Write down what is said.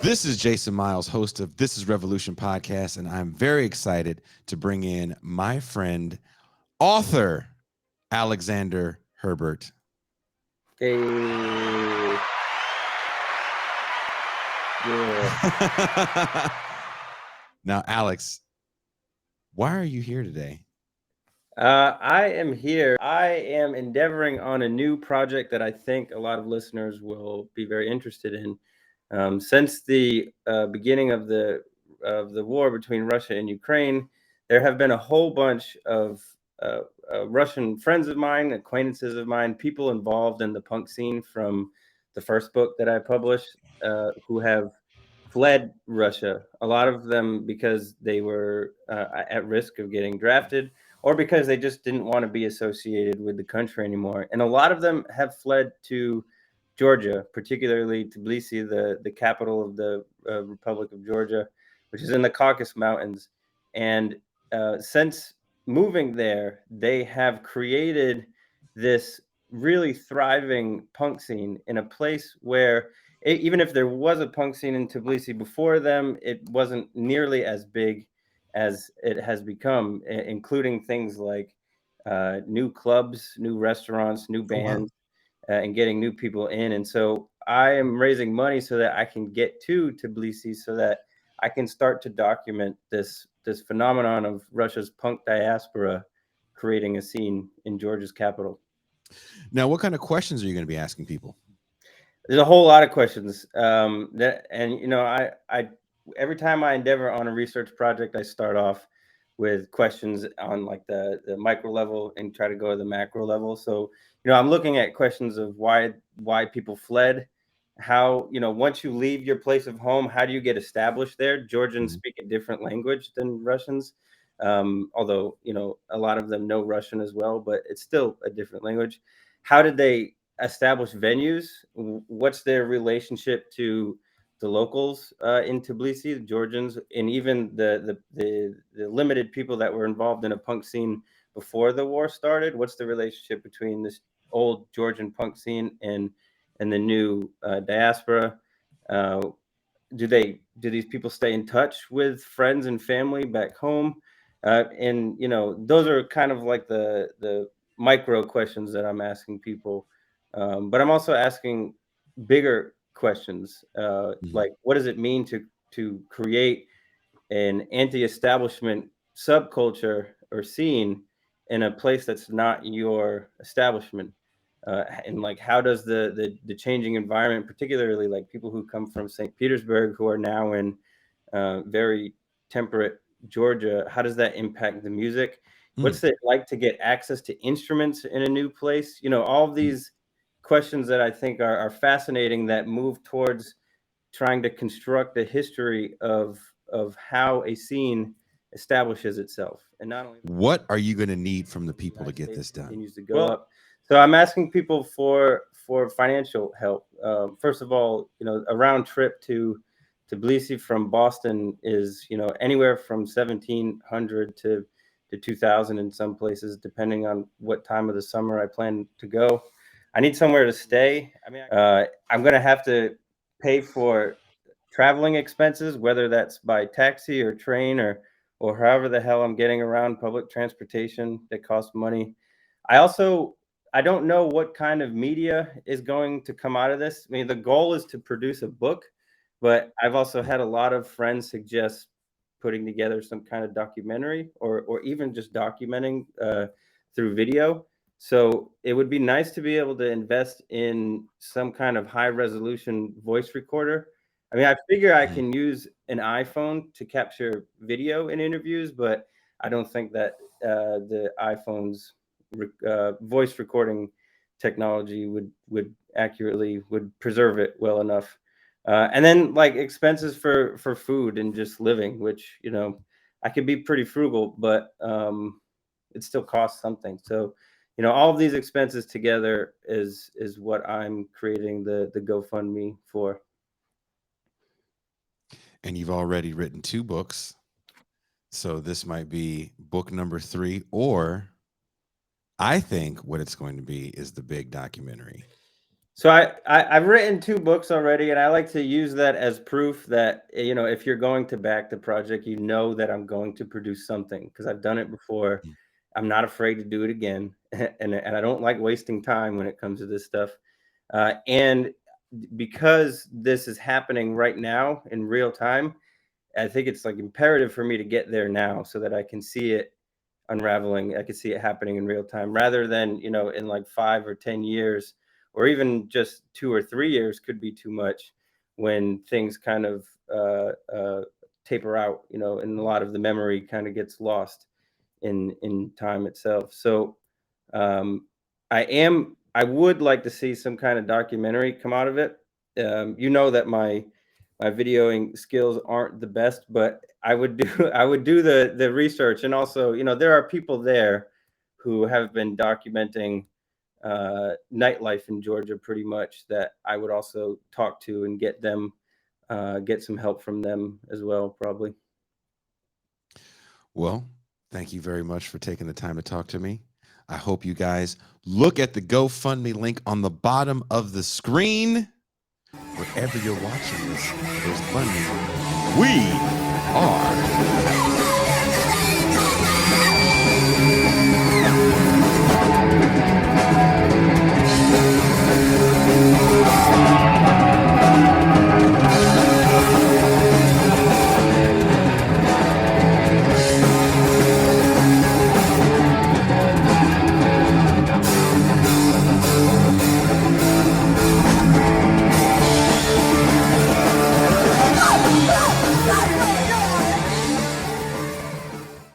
This is Jason Miles, host of This is Revolution podcast, and I'm very excited to bring in my friend, author Alexander Herbert. Hey, yeah. Now, Alex, why are you here today? I am here. I am endeavoring on a new project that I think a lot of listeners will be very interested in. Since the beginning of the war between Russia and Ukraine, there have been a whole bunch of uh, Russian friends of mine, acquaintances of mine, people involved in the punk scene from the first book that I published, who have fled Russia. A lot of them because they were at risk of getting drafted, or because they just didn't want to be associated with the country anymore. And a lot of them have fled to Georgia, particularly Tbilisi, the capital of the Republic of Georgia, which is in the Caucasus Mountains. And since moving there, they have created this really thriving punk scene in a place where even if there was a punk scene in Tbilisi before them, it wasn't nearly as big as it has become, including things like new clubs, new restaurants, new Oh, wow. bands, and getting new people in. And so I am raising money so that I can get to Tbilisi, so that I can start to document this phenomenon of Russia's punk diaspora creating a scene in Georgia's capital. Now, what kind of questions are you going to be asking people? There's a whole lot of questions that, and I every time I endeavor on a research project, I start off with questions on like the micro level and try to go to the macro level. So I'm looking at questions of why people fled, how once you leave your place of home, how do you get established there? Georgians Mhm. speak a different language than Russians, although a lot of them know Russian as well, but it's still a different language. How did they establish venues? What's their relationship to the locals in Tbilisi, the Georgians, and even the limited people that were involved in a punk scene before the war started? What's the relationship between this old Georgian punk scene and the new diaspora? Uh, do these people stay in touch with friends and family back home? And those are kind of like the micro questions that I'm asking people. But I'm also asking bigger questions, Mhm. like what does it mean to create an anti-establishment subculture or scene in a place that's not your establishment, and like how does the changing environment, particularly like people who come from St. Petersburg who are now in very temperate Georgia, how does that impact the music? Mm, What's it like to get access to instruments in a new place? All of mm. these questions that I think are fascinating, that move towards trying to construct a history of how a scene establishes itself, and not only What are you going to need from the the people to United get States this done? continues to go up. So I'm asking people for financial help. First of all, a round trip to Tbilisi from Boston is anywhere from 1,700 to 2,000 in some places, depending on what time of the summer I plan to go. I need somewhere to stay. I mean, I'm going to have to pay for traveling expenses, whether that's by taxi or train or however the hell I'm getting around, public transportation that costs money. I also I don't know what kind of media is going to come out of this. I mean, the goal is to produce a book, but I've also had a lot of friends suggest putting together some kind of documentary, or even just documenting through video. So it would be nice to be able to invest in some kind of high resolution voice recorder. I mean, I figure I Mhm. can use an iPhone to capture video in interviews, but I don't think that the iPhone's voice recording technology would preserve it well enough. And then like expenses for food and just living, which I could be pretty frugal, but it still costs something. So all of these expenses together is what I'm creating the GoFundMe for. And you've already written two books. So this might be book number three, or I think what it's going to be is the big documentary. So I've written 2 books already, and I like to use that as proof that, you know, if you're going to back the project, you know that I'm going to produce something because I've done it before. Mm. I'm not afraid to do it again, and I don't like wasting time when it comes to this stuff. And because this is happening right now in real time, I think it's like imperative for me to get there now so that I can see it unraveling. I could see it happening in real time rather than, you know, in like 5 or 10 years, or even just 2 or 3 years could be too much when things kind of taper out, you know, and a lot of the memory kind of gets lost in time itself. So um, I would like to see some kind of documentary come out of it. You know that my videoing skills aren't the best, but I would do I would do the research, and also, you know, there are people there who have been documenting nightlife in Georgia pretty much that I would also talk to and get them get some help from them as well, probably. Well, thank you very much for taking the time to talk to me. I hope you guys look at the GoFundMe link on the bottom of the screen. Wherever you're watching this, there's money. We are